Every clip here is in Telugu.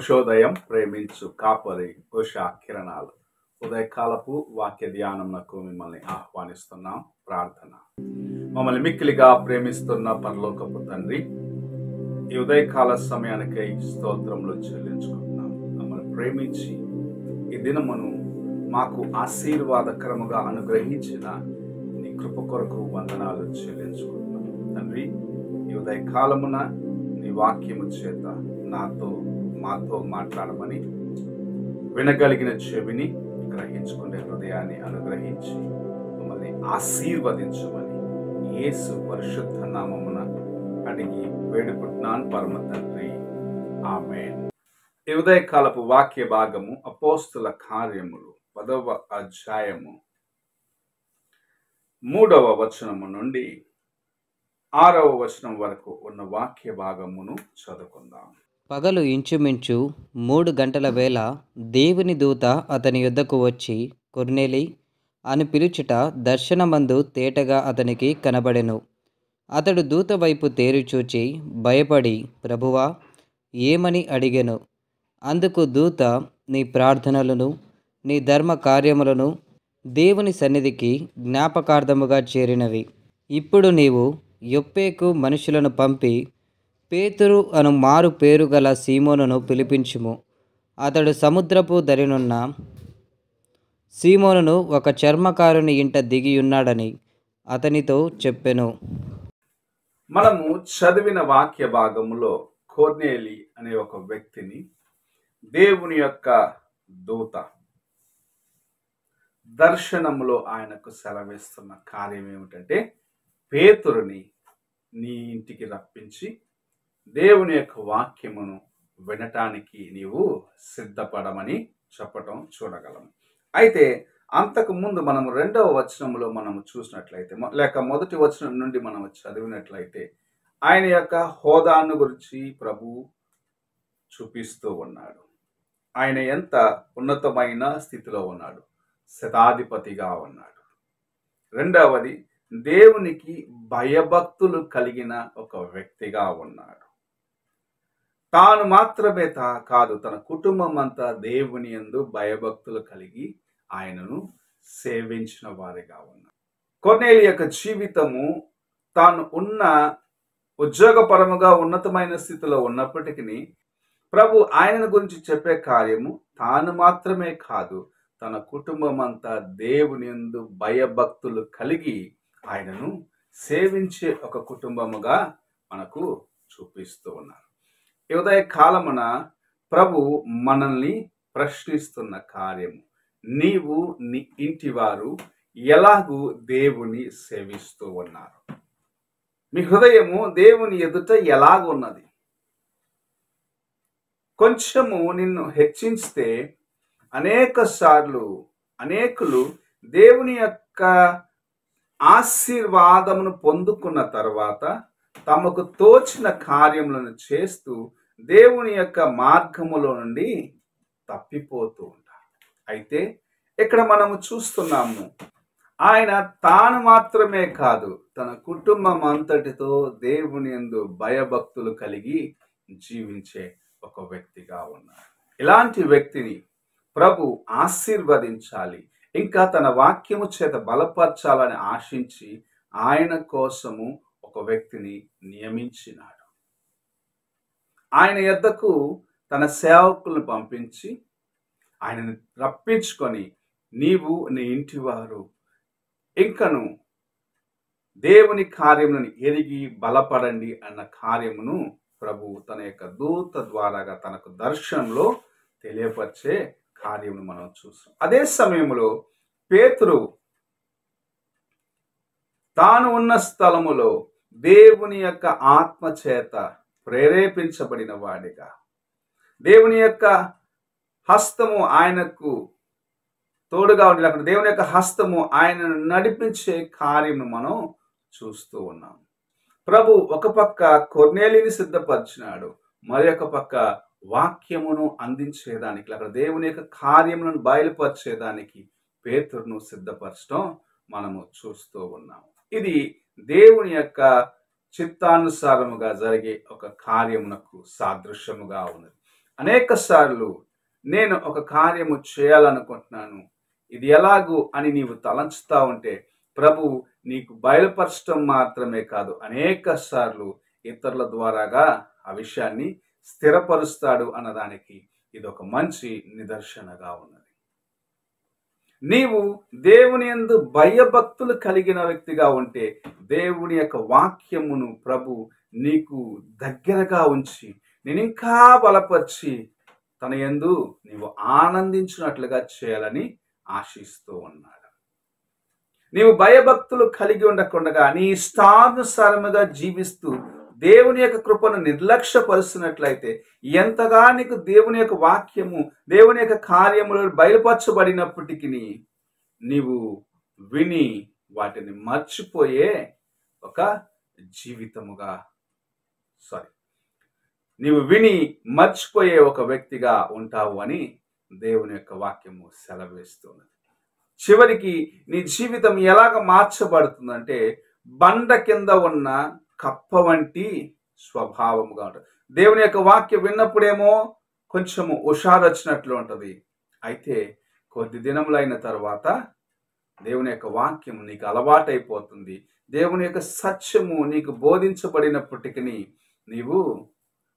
ఉషోదయం ప్రేమించు కాపరి ఉషా కిరణాలు ఉదయకాలపు వాక్య ధ్యానంకు మిమ్మల్ని ఆహ్వానిస్తున్నాం. ప్రార్థన. మమ్మల్ని మిక్కిలిగా ప్రేమిస్తున్న పరలోకపు తండ్రి, ఈ ఉదయకాల సమయానికై స్తోత్రములు చెల్లించుకుంటున్నాం. మమ్మల్ని ప్రేమించి ఈ దినమును మాకు ఆశీర్వాదకరముగా అనుగ్రహించిన నీ కృప కొరకు వందనాలు చెల్లించుకుంటున్నాం. తండ్రి, ఈ ఉదయకాలమున నీ వాక్యము చేత మాతో మాట్లాడమని, వినగలిగిన చెవిని, గ్రహించుకునే హృదయాన్ని అనుగ్రహించి మమ్మల్ని ఆశీర్వదించమని యేసు పరిశుద్ధ నామమున అడిగి వేడుకుంటున్నాను పరమ తండ్రి, ఆమేన్. ఈ ఉదయకాలపు వాక్య భాగము అపోస్తుల కార్యములు 10వ అధ్యాయము 3వ వచనము నుండి 6వ వచనం వరకు ఉన్న వాక్య భాగమును చదువుకుందాం. పగలు ఇంచుమించు 3 గంటల వేళ దేవుని దూత అతని యొద్దకు వచ్చి, కొర్నేలి అని పిలుచుట దర్శనమందు తేటగా అతనికి కనబడెను. అతడు దూత వైపు తేరిచూచి భయపడి, ప్రభువా, ఏమని అడిగెను. అందుకు దూత, నీ ప్రార్థనలను, నీ ధర్మ కార్యములను దేవుని సన్నిధికి జ్ఞాపకార్థముగా చేరినవి. ఇప్పుడు నీవు యొప్పేకు మనుషులను పంపి పేతురు అను మారు పేరు గల సీమోనును పిలిపించుము. అతడు సముద్రపు దరినున్న సీమోనును ఒక చర్మకారుని ఇంట దిగియున్నాడని అతనితో చెప్పెను. మనము చదివిన వాక్య భాగములో కొర్నేలి అనే ఒక వ్యక్తిని దేవుని యొక్క దూత దర్శనములో ఆయనకు సెలవిస్తున్న కార్యం ఏమిటంటే, పేతురుని నీ ఇంటికి రప్పించి దేవుని యొక్క వాక్యమును వినటానికి నీవు సిద్ధపడమని చెప్పటం చూడగలము. అయితే అంతకు ముందు మనము 2వ వచనంలో మనము చూసినట్లయితే, లేక 1టి వచనం నుండి మనం చదివినట్లయితే, ఆయన యొక్క హోదాను గురించి ప్రభు చూపిస్తూ ఉన్నాడు. ఆయన ఎంత ఉన్నతమైన స్థితిలో ఉన్నాడు, శతాధిపతిగా ఉన్నాడు. రెండవది, దేవునికి భయభక్తులు కలిగిన ఒక వ్యక్తిగా ఉన్నాడు. తాను మాత్రమే కాదు, తన కుటుంబం అంతా దేవుని యందు భయభక్తులు కలిగి ఆయనను సేవించిన వారిగా ఉన్నారు. కొర్నేలి యొక్క జీవితము తాను ఉన్న ఉద్యోగపరముగా ఉన్నతమైన స్థితిలో ఉన్నప్పటికీ ప్రభు ఆయనను గురించి చెప్పే కార్యము తాను మాత్రమే కాదు, తన కుటుంబం అంతా దేవుని యందు భయభక్తులు కలిగి ఆయనను సేవించే ఒక కుటుంబముగా మనకు చూపిస్తూ ఉన్నారు. ఈ ఉదయ కాలమున ప్రభు మనల్ని ప్రశ్నిస్తున్న కార్యము, నీవు నీ ఇంటి వారు ఎలాగూ దేవుని సేవిస్తూ ఉన్నారు? మీ హృదయము దేవుని ఎదుట ఎలాగున్నది? కొంచెము నిన్ను హెచ్చించితే అనేకులు దేవుని యొక్క ఆశీర్వాదమును పొందుకున్న తర్వాత తమకు తోచిన కార్యములను చేస్తూ దేవుని యొక్క మార్గములో నుండి తప్పిపోతూ ఉంటారు. అయితే ఇక్కడ మనము చూస్తున్నాము, ఆయన తాను మాత్రమే కాదు, తన కుటుంబం అంతటితో దేవుని యందు భయభక్తులు కలిగి జీవించే ఒక వ్యక్తిగా ఉన్నారు. ఇలాంటి వ్యక్తిని ప్రభు ఆశీర్వదించాలి, ఇంకా తన వాక్యము చేత బలపరచాలని ఆశించి ఆయన కోసము ఒక వ్యక్తిని నియమించినాడు. ఆయన యొద్దకు తన సేవకులను పంపించి ఆయనను రప్పించుకొని, నీవు నీ ఇంటి వారు ఇంకను దేవుని కార్యములను ఎరిగి బలపడండి అన్న కార్యమును ప్రభు తన యొక్క దూత ద్వారాగా తనకు దర్శనంలో తెలియపరిచే కార్యమును మనం చూస్తాం. అదే సమయంలో పేతురు తాను ఉన్న స్థలములో దేవుని యొక్క ఆత్మ చేత ప్రేరేపించబడిన వాడిగా, దేవుని యొక్క హస్తము ఆయనకు తోడుగా ఉండి, అక్కడ దేవుని యొక్క హస్తము ఆయనను నడిపించే కార్యము మనం చూస్తూ ఉన్నాం. ప్రభు ఒక పక్క కొర్నేలిని సిద్ధపరిచినాడు, మరి ఒక పక్క వాక్యమును అందించేదానికి, అక్కడ దేవుని యొక్క కార్యములను బయలుపరిచేదానికి పేతురును సిద్ధపరచడం మనము చూస్తూ ఉన్నాము. ఇది దేవుని యొక్క చిత్తానుసారముగా జరిగే ఒక కార్యమునకు సాదృశ్యముగా ఉన్నది. అనేక సార్లు నేను ఒక కార్యము చేయాలనుకుంటున్నాను, ఇది ఎలాగూ అని నీవు తలంచుతా ఉంటే ప్రభు నీకు బయలుపరచడం మాత్రమే కాదు, అనేక సార్లు ఇతరుల ద్వారాగా ఆ విషయాన్ని స్థిరపరుస్తాడు అన్నదానికి ఇది ఒక మంచి నిదర్శనగా ఉన్నది. నీవు దేవుని యందు భయభక్తులు కలిగిన వ్యక్తిగా ఉంటే దేవుని యొక్క వాక్యమును ప్రభు నీకు దగ్గరగా ఉంచి నేను ఇంకా బలపరిచి తన యందు నీవు ఆనందించినట్లుగా చేయాలని ఆశిస్తూ ఉన్నాడు. నీవు భయభక్తులు కలిగి ఉండకుండా నీ ఇష్టానుసారముగా జీవిస్తూ దేవుని యొక్క కృపను నిర్లక్ష్యపరుస్తున్నట్లయితే ఎంతగా నీకు దేవుని యొక్క వాక్యము, దేవుని యొక్క కార్యములు బయలుపరచబడినప్పటికీ నీవు విని వాటిని మర్చిపోయే ఒక జీవితముగా నీవు విని మర్చిపోయే ఒక వ్యక్తిగా ఉంటావు అని దేవుని యొక్క వాక్యము సెలవిస్తున్నది. చివరికి నీ జీవితం ఎలాగ మార్చబడుతుందంటే బండ కింద ఉన్న కప్ప వంటి స్వభావముగా ఉంటుంది. దేవుని యొక్క వాక్యం విన్నప్పుడేమో కొంచెము హుషారు వచ్చినట్లు ఉంటుంది. అయితే కొద్ది దినములైన తర్వాత దేవుని యొక్క వాక్యం నీకు అలవాటైపోతుంది. దేవుని యొక్క సత్యము నీకు బోధించబడినప్పటికీ నీవు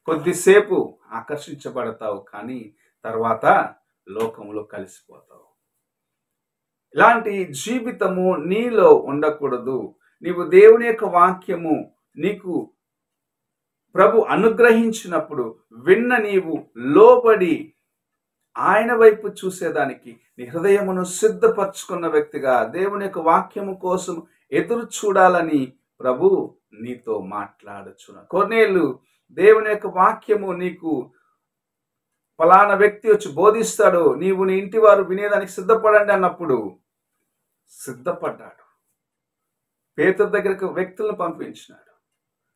కొద్దిసేపు ఆకర్షించబడతావు, కానీ తర్వాత లోకములో కలిసిపోతావు. ఇలాంటి జీవితము నీలో ఉండకూడదు. నీవు దేవుని యొక్క వాక్యము నీకు ప్రభు అనుగ్రహించినప్పుడు విన్న నీవు లోబడి ఆయన వైపు చూసేదానికి నీ హృదయమును సిద్ధపరచుకున్న వ్యక్తిగా దేవుని యొక్క వాక్యము కోసం ఎదురు చూడాలని ప్రభు నీతో మాట్లాడుచున్నాడు. కొన్నేళ్ళు దేవుని యొక్క వాక్యము నీకు ఫలానా వ్యక్తి వచ్చి బోధిస్తాడు, నీవు నీ ఇంటి వారు వినేదానికి సిద్ధపడండి అన్నప్పుడు సిద్ధపడ్డాడు. పేతురు దగ్గరకు వ్యక్తులను పంపించినాడు,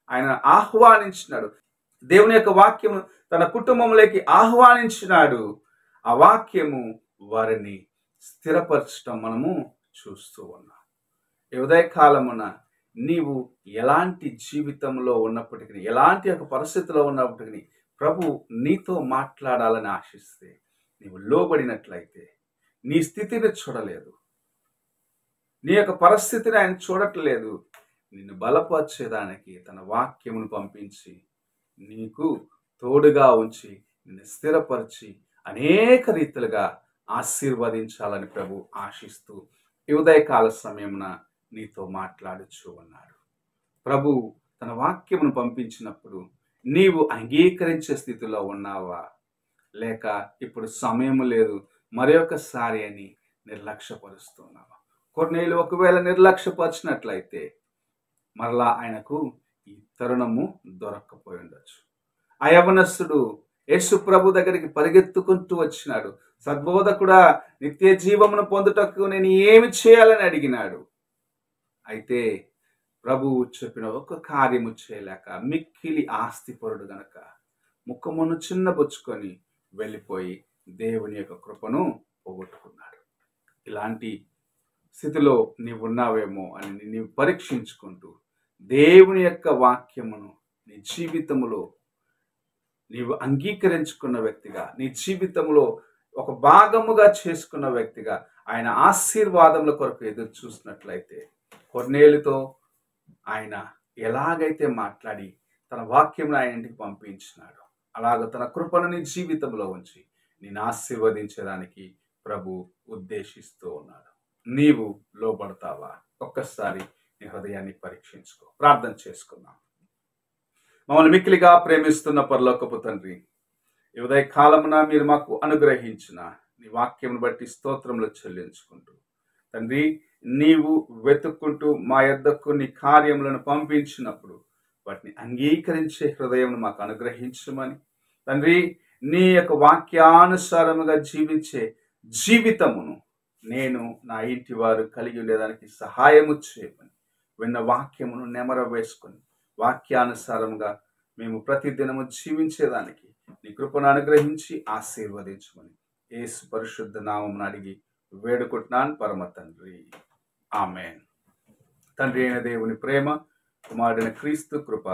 ఆయన ఆహ్వానించినాడు. దేవుని యొక్క వాక్యము తన కుటుంబంలోకి ఆహ్వానించినాడు. ఆ వాక్యము వారిని స్థిరపరచడం మనము చూస్తూ ఉన్నాం. ఈ ఉదయకాలమున నీవు ఎలాంటి జీవితంలో ఉన్నప్పటికీ, ఎలాంటి ఒక పరిస్థితిలో ఉన్నప్పటికీ ప్రభు నీతో మాట్లాడాలని ఆశిస్తే నీవు లోబడినట్లయితే నీ స్థితిని చూడలేదు, నీ యొక్క పరిస్థితిని ఆయన చూడట్లేదు, నిన్ను బలపరిచేదానికి తన వాక్యమును పంపించి నీకు తోడుగా ఉంచి నిన్ను స్థిరపరిచి అనేక రీతిలుగా ఆశీర్వదించాలని ప్రభు ఆశిస్తూ ఈ ఉదయకాల సమయమున నీతో మాట్లాడుచూ ఉన్నాడు. ప్రభు తన వాక్యమును పంపించినప్పుడు నీవు అంగీకరించే స్థితిలో ఉన్నావా, లేక ఇప్పుడు సమయం లేదు మరొకసారి అని నిర్లక్ష్యపరుస్తున్నావా? కొన్నేళ్ళు ఒకవేళ నిర్లక్ష్యపరిచినట్లయితే మరలా ఆయనకు ఈ తరుణము దొరక్కపోయి ఉండొచ్చు. ఆ యవనస్తుడు యేసు ప్రభు దగ్గరికి పరిగెత్తుకుంటూ వచ్చినాడు. సద్బోధకుడా, నిత్య జీవమును పొందుటకు నేను ఏమి చేయాలని అడిగినాడు. అయితే ప్రభువు చెప్పిన ఒక కార్యము చేయలేక మిక్కిలి ఆస్తిపరుడు గనక ముఖమును చిన్నబుచ్చుకొని వెళ్ళిపోయి దేవుని యొక్క కృపను పోగొట్టుకున్నాడు. ఇలాంటి స్థితిలో నీవు ఉన్నావేమో అని నీవు పరీక్షించుకుంటూ దేవుని యొక్క వాక్యమును నీ జీవితంలో నీవు అంగీకరించుకున్న వ్యక్తిగా, నీ జీవితంలో ఒక భాగముగా చేసుకున్న వ్యక్తిగా ఆయన ఆశీర్వాదముల కొరకు ఎదురు చూసినట్లయితే కొన్నేళ్ళతో ఆయన ఎలాగైతే మాట్లాడి తన వాక్యమును ఆయన ఇంటికి పంపించినాడు, అలాగ తన కృపను నీ జీవితంలో ఉంచి నేను ఆశీర్వదించడానికి ప్రభు ఉద్దేశిస్తూ ఉన్నాడు. నీవు లోబడతావా? ఒక్కసారి నీ హృదయాన్ని పరీక్షించుకో. ప్రార్థన చేసుకుందాం. మమ్మల్ని మిక్కిలిగా ప్రేమిస్తున్న పరలోకపు తండ్రి, ఈ ఉదయ కాలమున మీరు మాకు అనుగ్రహించిన నీ వాక్యమును బట్టి స్తోత్రములు చెల్లించుకుంటూ తండ్రి, నీవు వెతుక్కుంటూ మా యొద్దకు నీ కార్యములను పంపించినప్పుడు వాటిని అంగీకరించే హృదయం మాకు అనుగ్రహించమని తండ్రి, నీ యొక్క వాక్యానుసారముగా జీవించే జీవితమును నేను నా ఇంటి వారు కలిగి ఉండేదానికి సహాయము చేయమని విన్న వాక్యమును నెమర వేసుకొని వాక్యానుసారముగా మేము ప్రతిదినము జీవించేదానికి నీ కృపను అనుగ్రహించి ఆశీర్వదించమని యేసు పరిశుద్ధ నామమున అడిగి వేడుకుంటున్నాను పరమ తండ్రి, ఆమేన్. తండ్రి అయిన దేవుని ప్రేమ, కుమారుడైన క్రీస్తు కృప,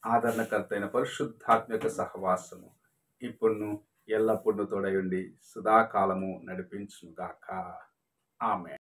ఆదరణకర్త అయిన పరిశుద్ధాత్మ యొక్క సహవాసము ఇప్పుడును ఎల్లప్పుడూ తోడయుండి సదాకాలము నడిపించుగాక. ఆమెన్.